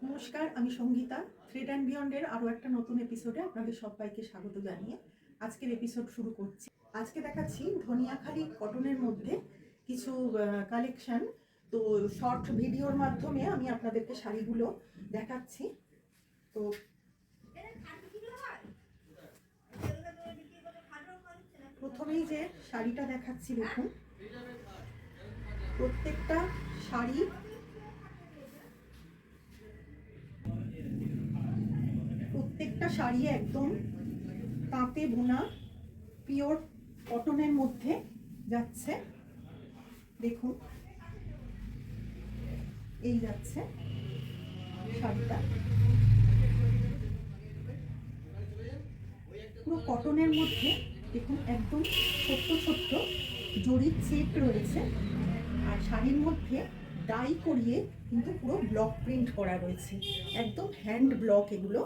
নমস্কার, আমি Sangeeta. Thread and বিয়ন্ডের আরও একটা নতুন এপিসোডে আপনাদের সবাইকে স্বাগত জানিয়ে আজকের এপিসোড শুরু করছি। আজকে দেখাচ্ছি ধনিয়াখালি কটনের মধ্যে কিছু কালেকশন। তো শর্ট ভিডিওর মাধ্যমে আমি আপনাদেরকে শাড়িগুলো দেখাচ্ছি। তো প্রথমেই যে শাড়িটা দেখাচ্ছি, দেখুন প্রত্যেকটা শাড়ি একদম তাঁতে বোনা পিওর কটনের মধ্যে যাচ্ছে। দেখুন এই যাচ্ছে শাড়িটা, পুরো কটনের মধ্যে। দেখুন একদম ছোট্ট ছোট্ট জরির চেক রয়েছে, আর শাড়ির মধ্যে ডাই করিয়ে কিন্তু পুরো ব্লক প্রিন্ট করা রয়েছে, একদম হ্যান্ড ব্লক এগুলো।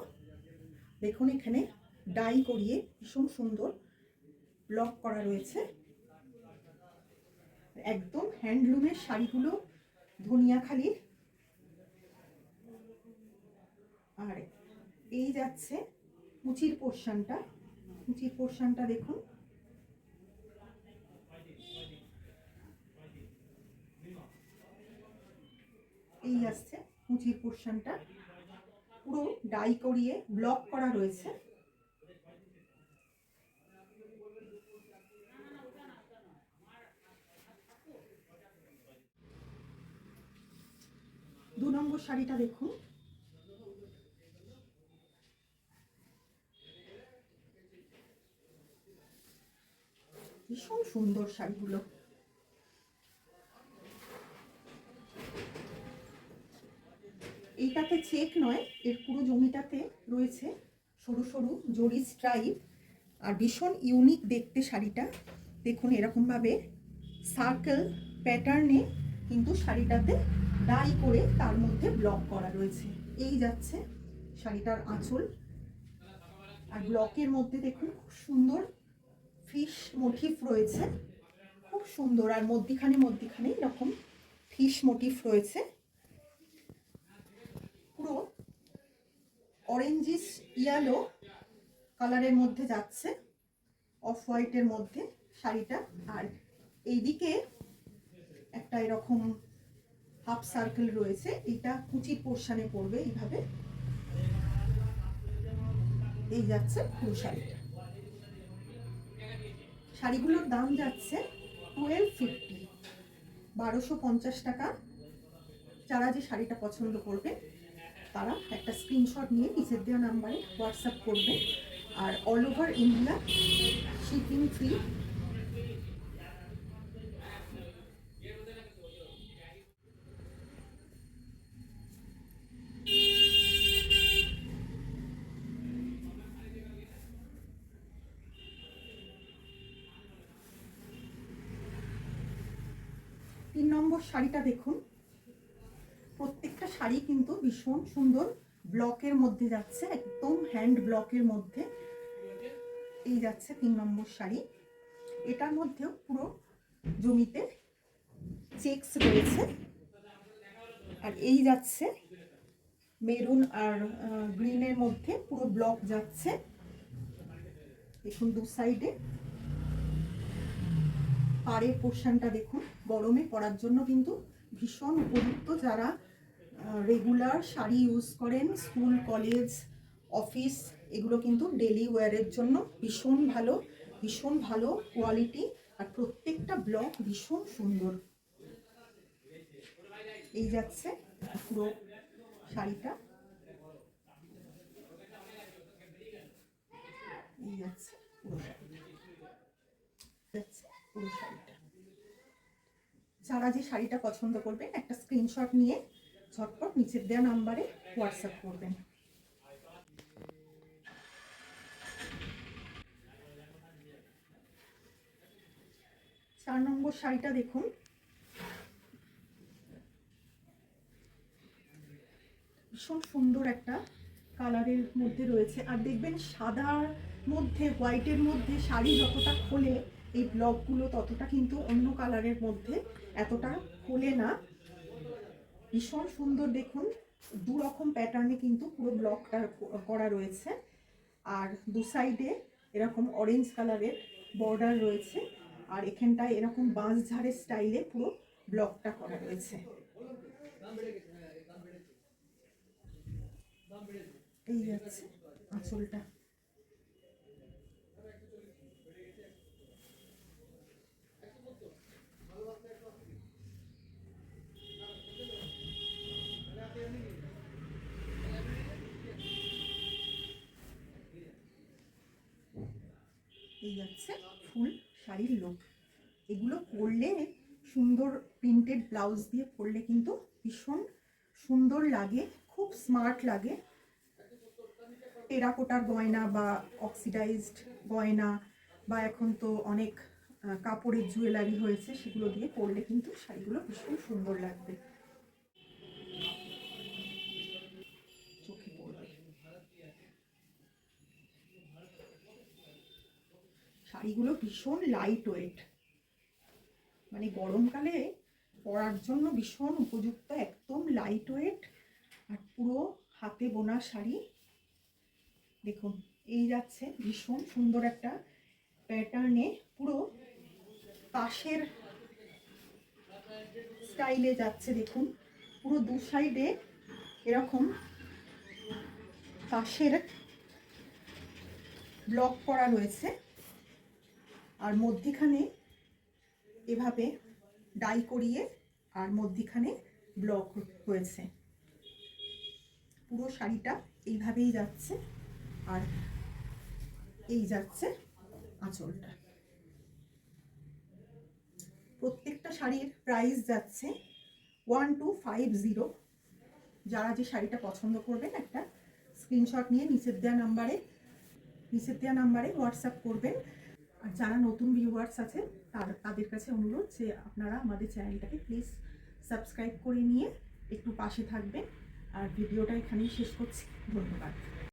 দেখুন এখানে ডাই করিয়ে ভীষণ সুন্দর ব্লক করা রয়েছে, একদম হ্যান্ডলুমের শাড়িগুলো ধনিয়াখালির। আর এই যাচ্ছে কুচির পোর্শনটা দেখুন, এই আসছে কুচির পোর্শনটা, পুরো ডাই করিয়ে ব্লক করা রয়েছে। দু নম্বর শাড়িটা দেখুন, ভীষণ সুন্দর শাড়িগুলো। এইটাতে চেক নয়, এর পুরো জমিটাতে রয়েছে সরু সরু জরি স্ট্রাইপ, আর ভীষণ ইউনিক দেখতে শাড়িটা। দেখুন এরকমভাবে সার্কেল প্যাটার্নে কিন্তু শাড়িটাতে ডাই করে তার মধ্যে ব্লক করা রয়েছে। এই যাচ্ছে শাড়িটার আঁচল, আর ব্লকের মধ্যে দেখুন খুব সুন্দর ফিশ মোটিফ রয়েছে, খুব সুন্দর। আর মধ্যিখানে এরকম ফিশ মোটিফ রয়েছে, পুরো অরেঞ্জিস ইয়েলো কালারের মধ্যে যাচ্ছে, অফ হোয়াইটের মধ্যে শাড়িটা। আর এইদিকে একটা এরকম হাফ সার্কেল রয়েছে, এটা কুচির পোর্শনে পড়বে এইভাবে। এই যাচ্ছে পুরো শাড়িটা। শাড়িগুলোর দাম যাচ্ছে 1250, 1250 টাকা। যারা যে শাড়িটা পছন্দ করবে তারা একটা স্ক্রিনশট নিয়ে নিচের দেওয়া নাম্বারে হোয়াটসঅ্যাপ করবে, আর all over India shipping free. তিন নম্বর শাড়িটা দেখুন, প্রত্যেকটা শাড়ি কিন্তু ভীষণ সুন্দর ব্লকের মধ্যে যাচ্ছে, একদম হ্যান্ড ব্লকের মধ্যে। এই যাচ্ছে 3 নম্বর শাড়ি, এটার মধ্যেও পুরো জমিতে চেকস রয়েছে। আর এই যাচ্ছে মেরুন আর গ্রিনের মধ্যে পুরো ব্লক যাচ্ছে। দেখুন দু সাইডে পাড়ের পোর্শনটা দেখুন, গরমে পরার জন্য কিন্তু ভীষণ উপযুক্ত। যারা রেগুলার শাড়ি ইউজ করেন, স্কুল কলেজ অফিস, এগুলো কিন্তু ডেলি ওয়্যারের জন্য ভীষণ ভালো কোয়ালিটি। আর প্রত্যেকটা ব্লক ভীষণ সুন্দর। এই যাচ্ছে পুরো শাড়িটা, এই যাচ্ছে পুরো শাড়িটা। যারা যে শাড়িটা পছন্দ করবেন একটা স্ক্রিনশট নিয়ে ঝটপট নিচের দেওয়া নাম্বারে হোয়াটসঅ্যাপ করবেন। 4 নম্বর শাড়িটা দেখুন, ভীষণ সুন্দর একটা কালারের মধ্যে রয়েছে। আর দেখবেন সাদার মধ্যে হোয়াইটের মধ্যে শাড়ি যতটা খোলে এই ব্লকগুলো, ততটা কিন্তু অন্য কালারের মধ্যে এতটা খোলে না। ভীষণ সুন্দর দেখুন দু রকম প্যাটার্নে কিন্তু পুরো ব্লকটা করা রয়েছে। আর দু সাইডে এরকম অরেঞ্জ কালারের বর্ডার রয়েছে, আর এখানটায় এরকম বাঁশ ঝাড়ের স্টাইলে পুরো ব্লকটা করা রয়েছে। এই যাচ্ছে আঁচলটা। এই যাচ্ছে ফুল শাড়ির লুক। এগুলো পরলে সুন্দর প্রিন্টেড ব্লাউজ দিয়ে পরলে কিন্তু ভীষণ সুন্দর লাগে, খুব স্মার্ট লাগে। টেরাকোটার গয়না বা অক্সিডাইজড গয়না বা এখন তো অনেক কাপড়ের জুয়েলারি হয়েছে, সেগুলো দিয়ে পরলে কিন্তু শাড়িগুলো ভীষণ সুন্দর লাগবে, চোখে পড়বে। শাড়িগুলো ভীষণ লাইট ওয়েট, মানে গরমকালে পরার জন্য ভীষণ উপযুক্ত, একদম লাইট ওয়েট। আর পুরো হাতে বোনা শাড়ি। দেখুন এই যাচ্ছে ভীষণ সুন্দর একটা প্যাটার্নে, পুরো তাসের স্টাইলে যাচ্ছে। দেখুন পুরো দু সাইডে এরকম তাসের ব্লক করা রয়েছে, আর মধ্যিখানে এভাবে ডাই করিয়ে আর মধ্যিখানে ব্লক হয়েছে। পুরো শাড়িটা এইভাবেই যাচ্ছে, আর এই যাচ্ছে আঁচলটা। প্রত্যেকটা শাড়ির প্রাইস যাচ্ছে 1250। যারা যে শাড়িটা পছন্দ করবেন একটা স্ক্রিনশট নিয়ে নিচের দেওয়া নাম্বারে হোয়াটসঅ্যাপ করবেন। আর যারা নতুন ভিউয়ার্স আছে তাদের কাছে অনুরোধ যে আপনারা আমাদের চ্যানেলটাকে প্লিজ সাবস্ক্রাইব করে নিয়ে একটু পাশে থাকবেন। আর ভিডিওটা এখানেই শেষ করছি। ধন্যবাদ।